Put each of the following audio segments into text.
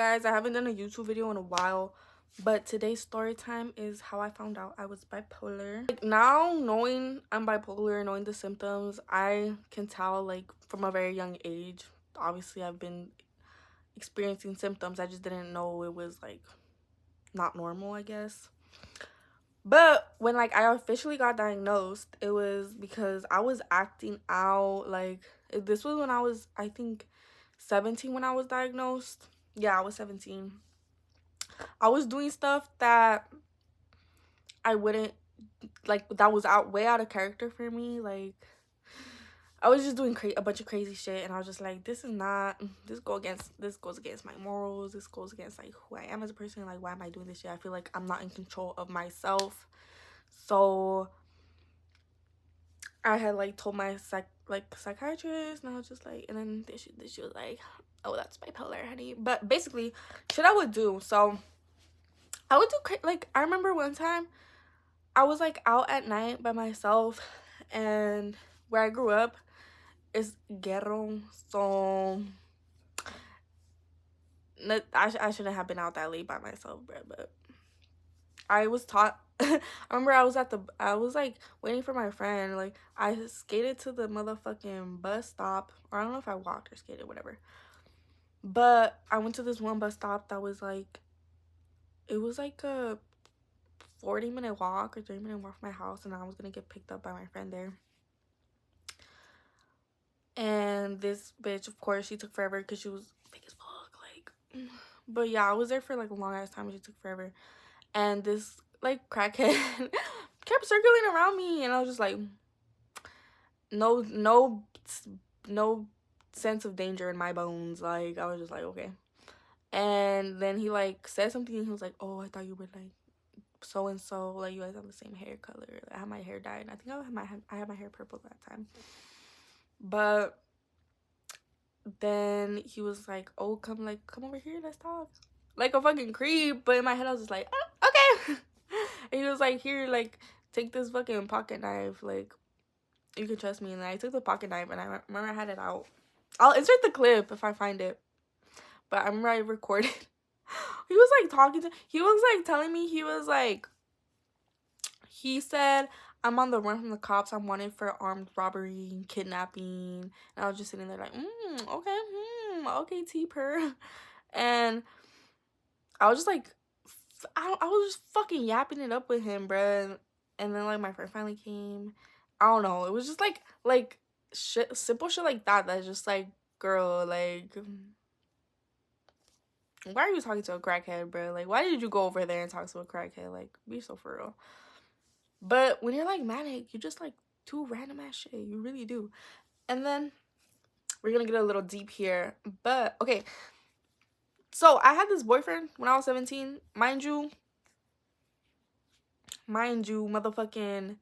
Guys, I haven't done a YouTube video in a while, but today's story time is how I found out I was bipolar. Like, now knowing I'm bipolar, knowing the symptoms, I can tell like from a very young age. Obviously, I've been experiencing symptoms. I just didn't know it was like not normal, I guess. But when like I officially got diagnosed, it was because I was acting out. Like, this was when I was, I think, 17 when I was diagnosed. Yeah, I was 17. I was doing stuff that I wouldn't like, that was way out of character for me. Like, I was just doing a bunch of crazy shit, and I was just like, this goes against my morals. This goes against like who I am as a person. Like, why am I doing this shit? I feel like I'm not in control of myself. So I had like told my psychiatrist, and I was just like, and then she was like, oh, that's bipolar, honey. But basically, shit I would do. So I would do like, I remember one time I was like out at night by myself, and where I grew up is ghetto, so I shouldn't have been out that late by myself, bro. But I was taught. I remember I was like waiting for my friend. Like, I skated to the motherfucking bus stop, or I don't know if I walked or skated, whatever. But I went to this one bus stop that was like, it was like a 40-minute walk or 30-minute walk from my house, and I was gonna get picked up by my friend there. And this bitch, of course, she took forever because she was fake as fuck. Like, but yeah, I was there for like a long ass time, and she took forever. And this like crackhead kept circling around me, and I was just like, no sense of danger in my bones. Like, I was just like, okay. And then he like said something, and he was like, oh, I thought you were like so and so, like you guys have the same hair color. I had my hair dyed, and I think I had my hair purple that time. But then he was like, oh, come over here, let's talk. Like a fucking creep. But in my head I was just like, oh, okay. And he was like, here, like, take this fucking pocket knife, like, you can trust me. And I took the pocket knife, and I remember I had it out. I'll insert the clip if I find it. But I remember I recorded. He was like he was like telling me, he said, I'm on the run from the cops. I'm wanted for armed robbery and kidnapping. And I was just sitting there like, okay, T-per. And I was just like, I was just fucking yapping it up with him, bruh. And then like my friend finally came. I don't know. It was just like shit, simple shit like that. That's just like, girl, like, why are you talking to a crackhead, bro? Like, why did you go over there and talk to a crackhead? Like, be so for real. But when you're like manic, you just like do random ass shit. You really do. And then we're gonna get a little deep here. But okay. So I had this boyfriend when I was 17. Mind you, motherfucking,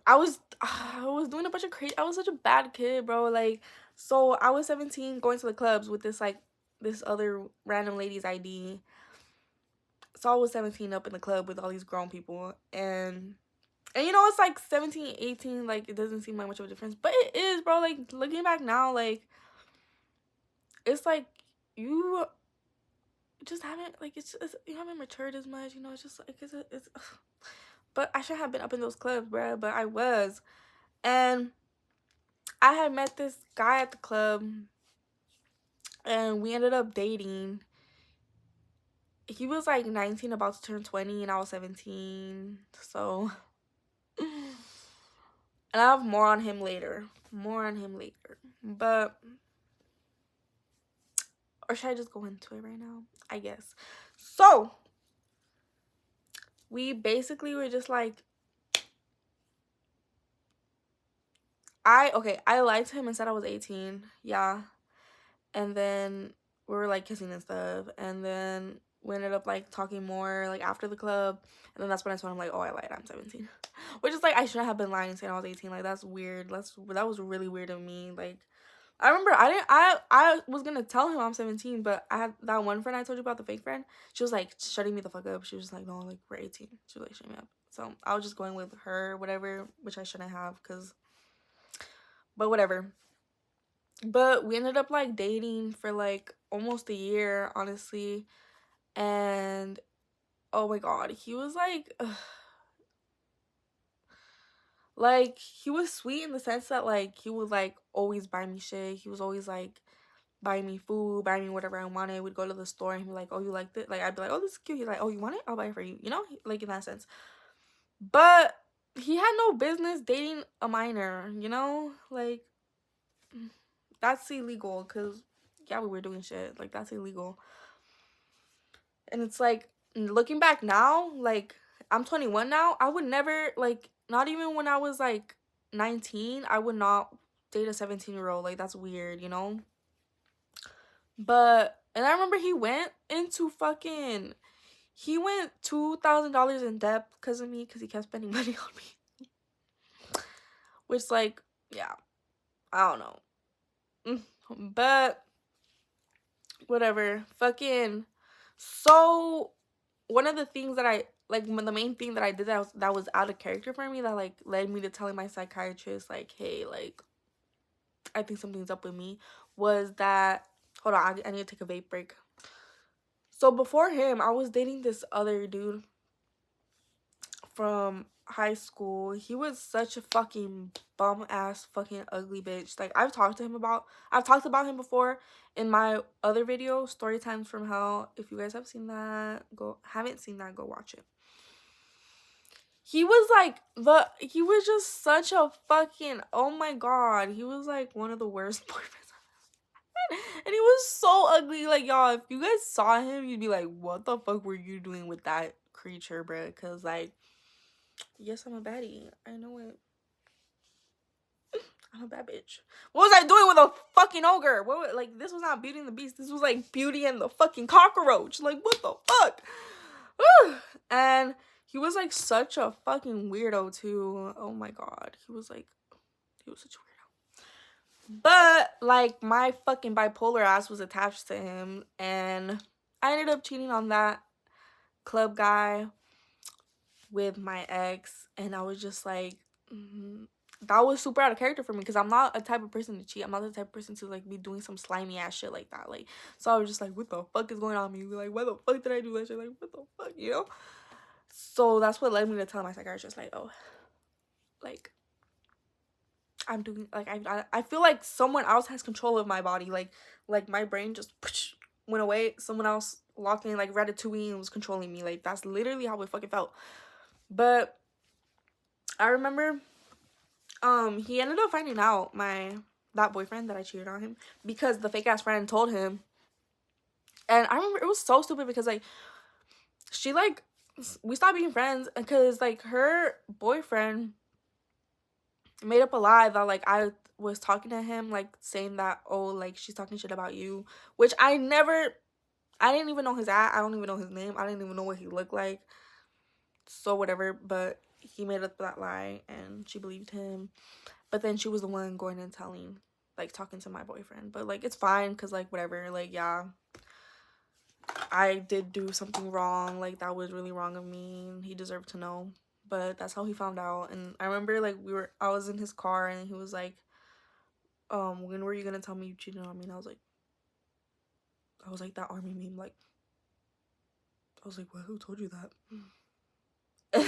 I was doing a bunch of crazy. I was such a bad kid, bro. Like, so I was 17 going to the clubs with this other random lady's ID. So I was 17 up in the club with all these grown people, and you know, it's like 17, 18, like, it doesn't seem like much of a difference, but it is, bro. Like, looking back now, like, it's like you just haven't, like, it's you haven't matured as much, you know. It's just like, it's but I should have been up in those clubs, bro. But I was. And I had met this guy at the club, and we ended up dating. He was like 19, about to turn 20, and I was 17. So, and I have more on him later. But, or should I just go into it right now? I guess. So, we basically were just like, I lied to him and said I was 18. Yeah. And then we were like kissing and stuff. And then we ended up like talking more like after the club. And then that's when I told him like, oh, I lied, I'm 17. Which is like, I shouldn't have been lying saying I was 18. Like, that's weird. That was really weird of me. Like, I remember I was gonna tell him I'm 17, but I had that one friend I told you about, the fake friend. She was like shutting me the fuck up. She was just like, no, like, we're 18. She was like shutting me up. So I was just going with her, whatever, which I shouldn't have, but whatever. But we ended up like dating for like almost a year, honestly. And oh my god, he was like he was sweet in the sense that like he would like always buy me shit. He was always like buying me food, buying me whatever I wanted. We'd go to the store and he'd be like, "Oh, you like it?" Like I'd be like, "Oh, this is cute." He's like, "Oh, you want it? I'll buy it for you." You know, like in that sense. But he had no business dating a minor. You know, like that's illegal. Cause yeah, we were doing shit. Like that's illegal. And it's like looking back now, like I'm 21 now. I would never like not even when I was like 19, I would not date a 17-year-old. Like that's weird, you know? But and I remember he went $2,000 in debt because of me because he kept spending money on me. Which like, yeah, I don't know. But whatever. Fucking so one of the things that I like the main thing that I did that was out of character for me that like led me to telling my psychiatrist like, hey, like I think something's up with me was that hold on, I need to take a vape break. So before him, I was dating this other dude from high school. He was such a fucking bum ass fucking ugly bitch. Like I've talked about him before in my other video, Story Times from Hell. If you guys haven't seen that, go watch it. He was he was just such a fucking, oh my god, he was like one of the worst boyfriends I've ever had. And he was so ugly. Like, y'all, if you guys saw him, you'd be like, what the fuck were you doing with that creature, bruh? Because like, yes, I'm a baddie, I know it. I'm a bad bitch. What was I doing with a fucking ogre? Like, this was not Beauty and the Beast. This was like Beauty and the fucking Cockroach. Like, what the fuck? And he was like such a fucking weirdo too. Oh my god. He was such a weirdo. But like my fucking bipolar ass was attached to him, and I ended up cheating on that club guy with my ex, and I was just like, that was super out of character for me because I'm not a type of person to cheat. I'm not the type of person to like be doing some slimy ass shit like that. Like, so I was just like, what the fuck is going on with me? Like, why the fuck did I do that shit? Like, what the fuck, you know? So that's what led me to tell my psychiatrist, like, oh, like I'm doing like I feel like someone else has control of my body. Like my brain just went away. Someone else locked in like Ratatouille and was controlling me. Like that's literally how it fucking felt. But I remember he ended up finding out that boyfriend that I cheated on him because the fake ass friend told him. And I remember it was so stupid because like she like we stopped being friends because like her boyfriend made up a lie that like I was talking to him, like saying that, oh, like she's talking shit about you, which I didn't even know I don't even know his name, I didn't even know what he looked like, so whatever. But he made up that lie and she believed him, but then she was the one going and telling, like talking to my boyfriend. But like it's fine because like whatever, like yeah, I did do something wrong, like that was really wrong of me and he deserved to know. But that's how he found out. And I remember like I was in his car and he was like, when were you gonna tell me you cheated on me? And I was like that army meme, like I was like, what, who told you that? And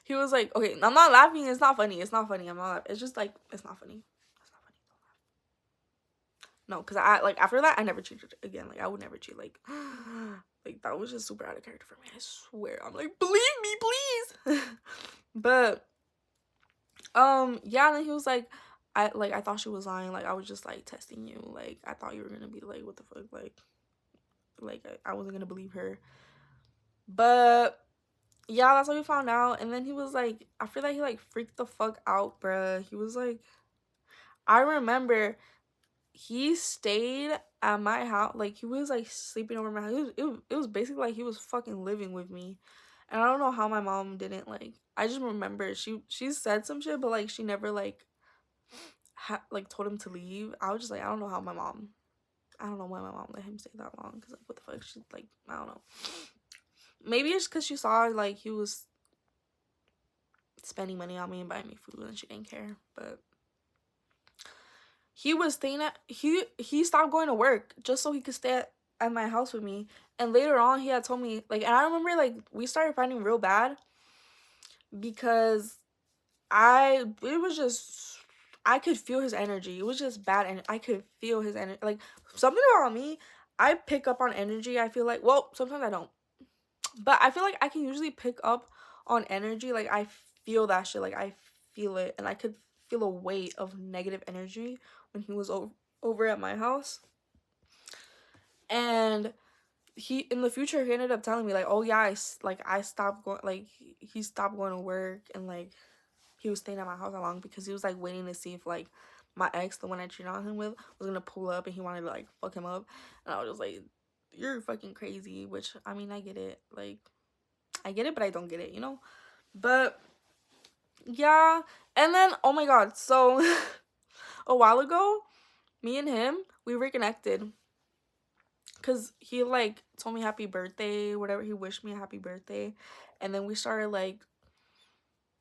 he was like, okay, I'm not laughing, it's not funny, I'm not laughing. It's just like it's not funny, no, because I like after that I never cheated again. Like I would never cheat. Like like that was just super out of character for me, I swear. I'm like, believe me please. But yeah, and then he was like, I thought she was lying, like I was just like testing you, like I thought you were gonna be like, what the fuck, like I wasn't gonna believe her. But yeah, that's how we found out. And then he was like, after that he like freaked the fuck out, bruh. He was like, I remember he stayed at my house, like he was like sleeping over my house. It was basically like he was fucking living with me. And I don't know how my mom didn't like, I just remember she said some shit, but like she never like like told him to leave. I was just like, I don't know why my mom let him stay that long, because like what the fuck, she's like, I don't know, maybe it's because she saw like he was spending money on me and buying me food and she didn't care. But he was staying at he stopped going to work just so he could stay at my house with me. And later on he had told me like, and I remember like we started fighting real bad because it was just, I could feel his energy. It was just bad, and I could feel his energy. Like, something about me, I pick up on energy. I feel like, well, sometimes I don't, but I feel like I can usually pick up on energy. Like, I feel that shit. Like, I feel it, and I could feel a weight of negative energy when he was over at my house. And he, in the future, he ended up telling me like, oh yeah, I stopped going, like he stopped going to work, and like he was staying at my house that long because he was like waiting to see if like my ex, the one I cheated on him with, was gonna pull up, and he wanted to like fuck him up. And I was just like, you're fucking crazy. Which, I mean, I get it. Like, I get it, but I don't get it, you know? But yeah. And then, oh my god, so a while ago, me and him, we reconnected because he like told me happy birthday, whatever. He wished me a happy birthday. And then we started like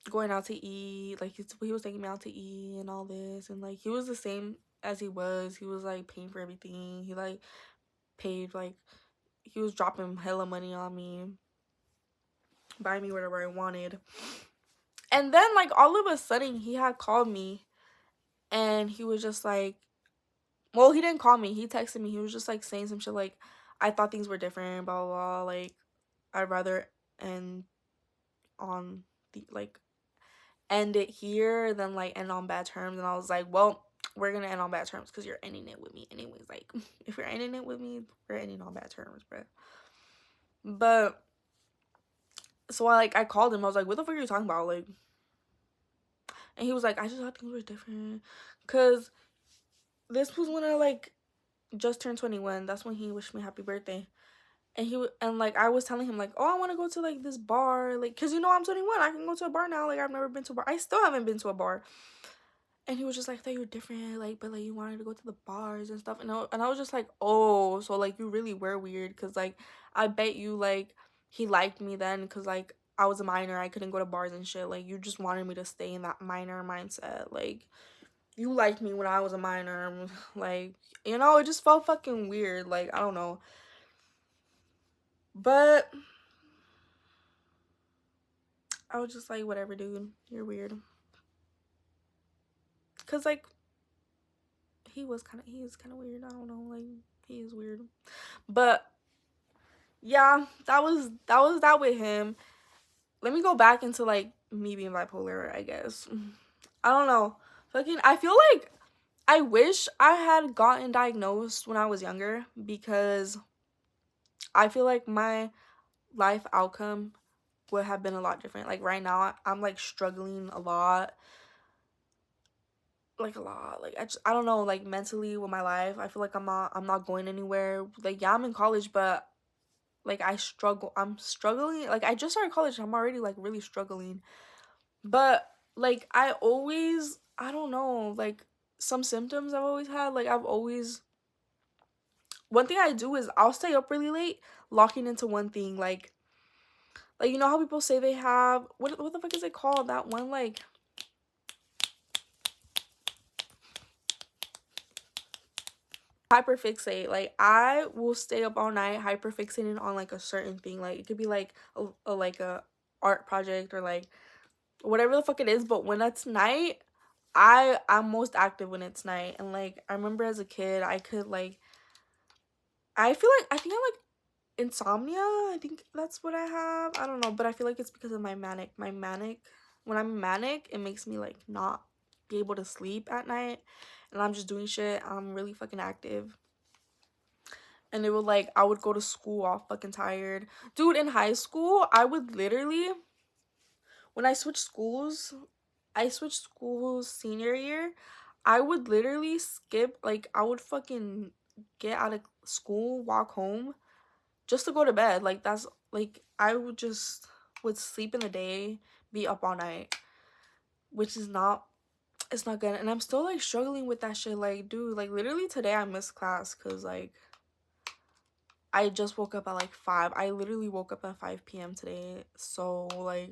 going out to eat. Like, he was taking me out to eat and all this. And like, he was the same as he was like paying for everything. He like paid, like, he was dropping hella money on me, buying me whatever I wanted. And then like all of a sudden he had called me, and he was just like, well, he didn't call me, he texted me. He was just like saying some shit like, I thought things were different, blah blah blah, like I'd rather end on the like end it here than like end on bad terms. And I was like, well, we're gonna end on bad terms because you're ending it with me anyways. Like, if you're ending it with me, we're ending on bad terms, bro. But so I called him. I was like, what the fuck are you talking about? Like, and he was like, I just thought things were different because this was when I like just turned 21. That's when he wished me happy birthday. And and like I was telling him like, oh, I want to go to like this bar, like, because I'm 21, I can go to a bar now. Like, I've never been to a bar. I still haven't been to a bar. And he was just like, I thought you were different, like, but like you wanted to go to the bars and stuff. And I was just like, oh, so like you really were weird, because like I bet you like he liked me then, because like I was a minor, I couldn't go to bars and shit. Like, you just wanted me to stay in that minor mindset. Like, you liked me when I was a minor. Like, it just felt fucking weird. Like, I don't know. But I was just like, whatever, dude, you're weird. Because like he is kind of weird. I don't know, like, he is weird. But yeah, that with him. Let me go back into like me being bipolar, I guess. I don't know. Fucking, I feel like I wish I had gotten diagnosed when I was younger, because I feel like my life outcome would have been a lot different. Like, right now, I'm like struggling a lot. Like, a lot. Like, I don't know, like, mentally with my life. I feel like I'm not going anywhere. Like, yeah, I'm in college, but like I'm struggling. Like, I just started college, I'm already like really struggling. But like I don't know, like, some symptoms I've always had. Like, one thing I do is I'll stay up really late, locking into one thing. Like, you know how people say they have, what the fuck is it called, that one, like, hyperfixate. Like, I will stay up all night hyperfixating on like a certain thing. Like, it could be like a art project, or like whatever the fuck it is. But when it's night, I'm most active when it's night. And like, I remember as a kid, I could like, I think I'm like insomnia. I think that's what I have. I don't know, but I feel like it's because of my manic. When I'm manic, it makes me like not be able to sleep at night, and I'm just doing shit. I'm really fucking active. And it would like, I would go to school all fucking tired. Dude, in high school, I would literally, when I switched schools senior year, I would literally skip, like, I would fucking get out of school, walk home, just to go to bed. Like, that's, like, I would sleep in the day, be up all night, which is not, it's not good. And I'm still, like, struggling with that shit. Like, dude, like, literally today I missed class because, like, I just woke up at, like, 5. I literally woke up at 5 p.m. today. So, like,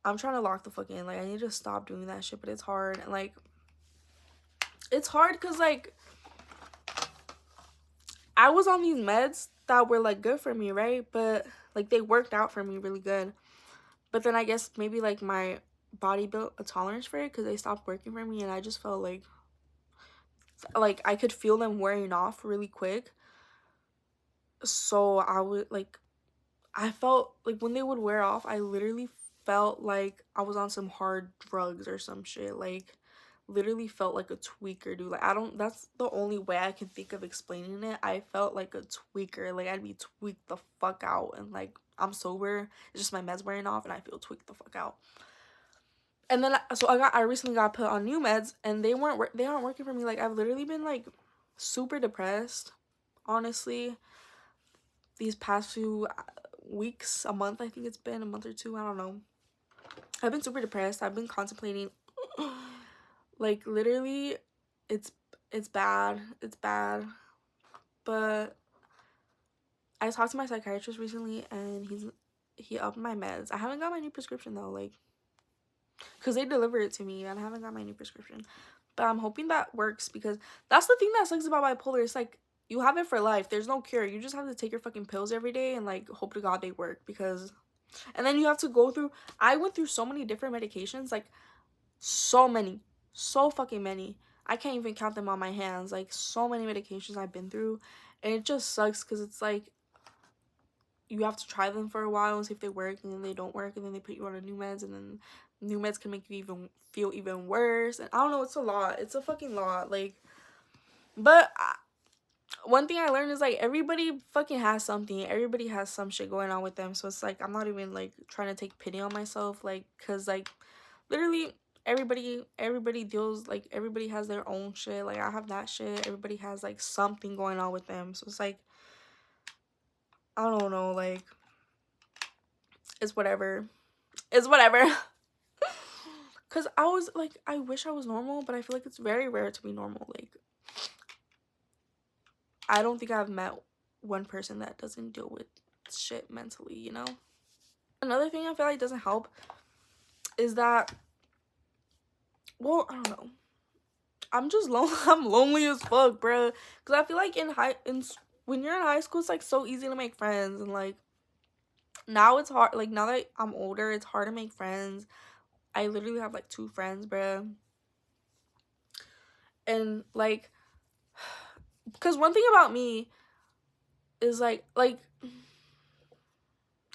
I'm trying to lock the fuck in. Like, I need to stop doing that shit, but it's hard. And like, it's hard because like I was on these meds that were like good for me, right? But like they worked out for me really good. But then I guess maybe like my body built a tolerance for it because they stopped working for me, and I just felt like I could feel them wearing off really quick. So I would like I felt like when they would wear off, I literally felt like I was on some hard drugs or some shit. Like literally felt like a tweaker, dude. Like I don't that's the only way I can think of explaining it. I felt like a tweaker. Like I'd be tweaked the fuck out, and like I'm sober. It's just my meds wearing off and I feel tweaked the fuck out. And then so I recently got put on new meds, and they aren't working for me. Like I've literally been like super depressed, honestly, these past few weeks, a month. I think it's been a month or two, I don't know. I've been super depressed. I've been contemplating like literally it's bad. It's bad. But I talked to my psychiatrist recently, and he upped my meds. I haven't got my new prescription though, like because they delivered it to me, and I haven't got my new prescription. But I'm hoping that works, because that's the thing that sucks about bipolar. It's like you have it for life. There's no cure. You just have to take your fucking pills every day and like hope to God they work. Because and then you have to go through, I went through so many different medications, like so many, so fucking many. I can't even count them on my hands. Like so many medications I've been through, and it just sucks because it's like you have to try them for a while and see if they work, and then they don't work, and then they put you on a new meds, and then new meds can make you even feel even worse. And I don't know, it's a lot. It's a fucking lot. Like, but one thing I learned is like everybody fucking has something. Everybody has some shit going on with them. So it's like I'm not even like trying to take pity on myself, like, cause like literally everybody deals, like everybody has their own shit. Like I have that shit. Everybody has like something going on with them. So it's like I don't know, like it's whatever. It's whatever. Cause I was like, I wish I was normal, but I feel like it's very rare to be normal. Like I don't think I've met one person that doesn't deal with shit mentally, you know? Another thing I feel like doesn't help is that, well, I don't know. I'm just I'm lonely as fuck, bruh. Cause I feel like when you're in high school, it's like so easy to make friends, and like now it's hard. Like now that I'm older, it's hard to make friends. I literally have like 2 friends, bruh. And like, cause one thing about me is like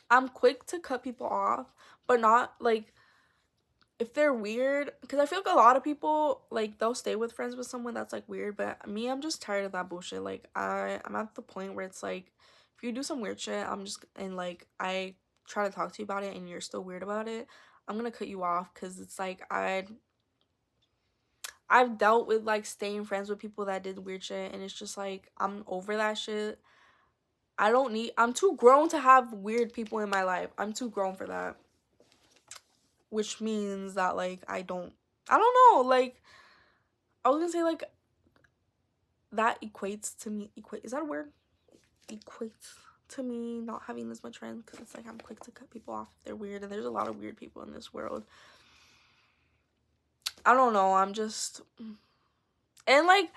I'm quick to cut people off, but not like if they're weird, because I feel like a lot of people like they'll stay with friends with someone that's like weird, but me, I'm just tired of that bullshit. Like I'm at the point where it's like if you do some weird shit, I'm just, and like I try to talk to you about it and you're still weird about it, I'm gonna cut you off, because it's like I've dealt with like staying friends with people that did weird shit, and it's just like I'm over that shit. I'm too grown to have weird people in my life. I'm too grown for that. Which means that like I don't know, like I was gonna say like that equates to me, is that a word? Equates to me not having this much friends, because it's like I'm quick to cut people off if they're weird, and there's a lot of weird people in this world. I don't know, I'm just, and like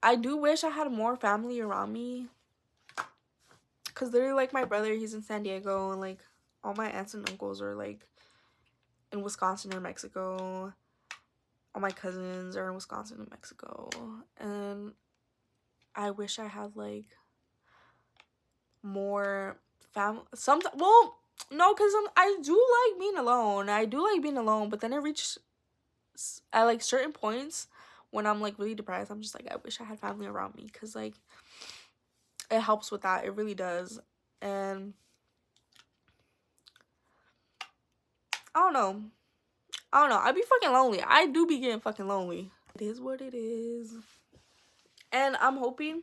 I do wish I had more family around me, because literally like my brother, he's in San Diego, and like all my aunts and uncles are like in Wisconsin or Mexico. All my cousins are in Wisconsin and Mexico, and I wish I had like more family. Well, no, because I do like being alone. I do like being alone, but then it reached at like certain points when I'm like really depressed. I'm just like, I wish I had family around me, because like it helps with that. It really does. And I don't know. I'd be fucking lonely. I do be getting fucking lonely. It is what it is. And I'm hoping,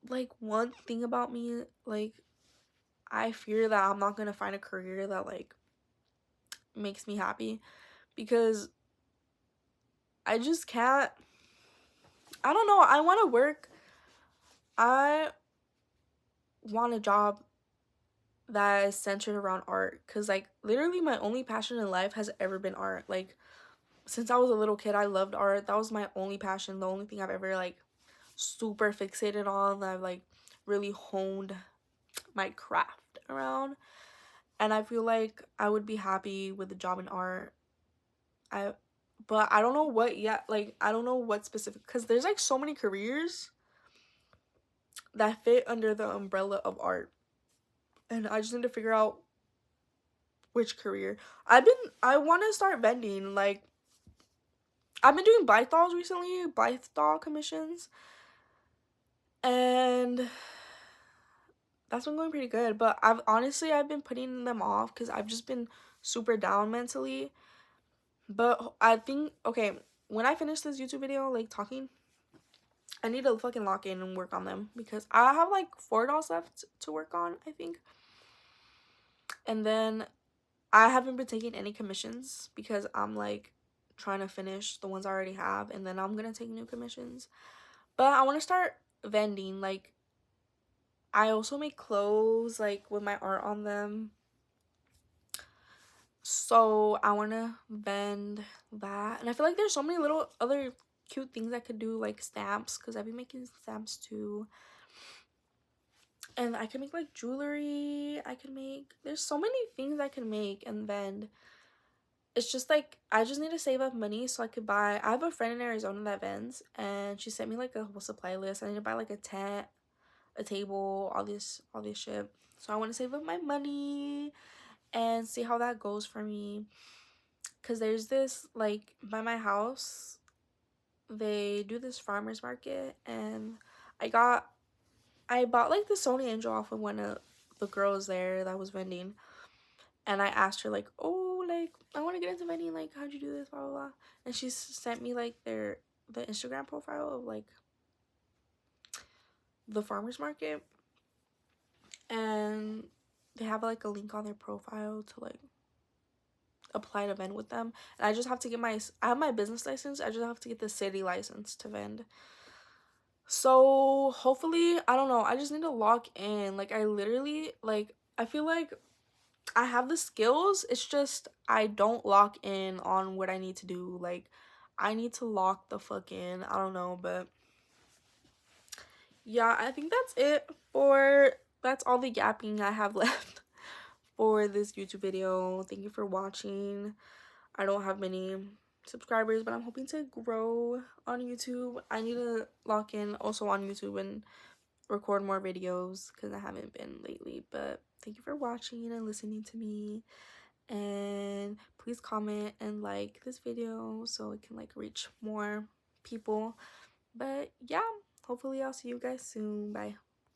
like, one thing about me, like, I fear that I'm not gonna find a career that like makes me happy, because I just can't. I don't know. I want to work. I want a job that is centered around art, because like literally my only passion in life has ever been art. Like since I was a little kid, I loved art. That was my only passion, the only thing I've ever like super fixated on, that I've like really honed my craft around. And I feel like I would be happy with a job in art. I but I don't know what yet, like I don't know what specific, because there's like so many careers that fit under the umbrella of art, and I just need to figure out which career. I want to start vending. Like I've been doing bike dolls recently, bike doll commissions, and that's been going pretty good. But I've been putting them off because I've just been super down mentally. But I think, okay, when I finish this YouTube video, like talking, I need to fucking lock in and work on them, because I have like 4 dolls left to work on, I think. And then I haven't been taking any commissions because I'm like trying to finish the ones I already have, and then I'm gonna take new commissions. But I want to start vending. Like I also make clothes like with my art on them, so I want to vend that. And I feel like there's so many little other cute things I could do, like stamps, because I've been making stamps too. And I could make like jewelry. There's so many things I can make and vend. It's just like I just need to save up money so I could buy. I have a friend in Arizona that vends, and she sent me like a whole supply list. I need to buy like a tent, a table, all this shit. So I want to save up my money and see how that goes for me. Cause there's this, like, by my house, they do this farmers market, and I bought like the Sony Angel off of one of the girls there that was vending. And I asked her like, oh, like I want to get into vending, like how'd you do this, blah blah blah. And she sent me like the Instagram profile of like the farmers market, and they have like a link on their profile to like apply to vend with them. And I just have to get I have my business license, I just have to get the city license to vend. So hopefully, I don't know, I just need to lock in. Like I literally, like I feel like I have the skills, it's just I don't lock in on what I need to do. Like I need to lock the fuck in. I don't know, but yeah, I think that's all the yapping I have left for this YouTube video. Thank you for watching. I don't have many subscribers, but I'm hoping to grow on YouTube. I need to lock in also on YouTube and record more videos because I haven't been lately. But thank you for watching and listening to me. And please comment and like this video so it can like reach more people. But yeah, hopefully I'll see you guys soon. Bye.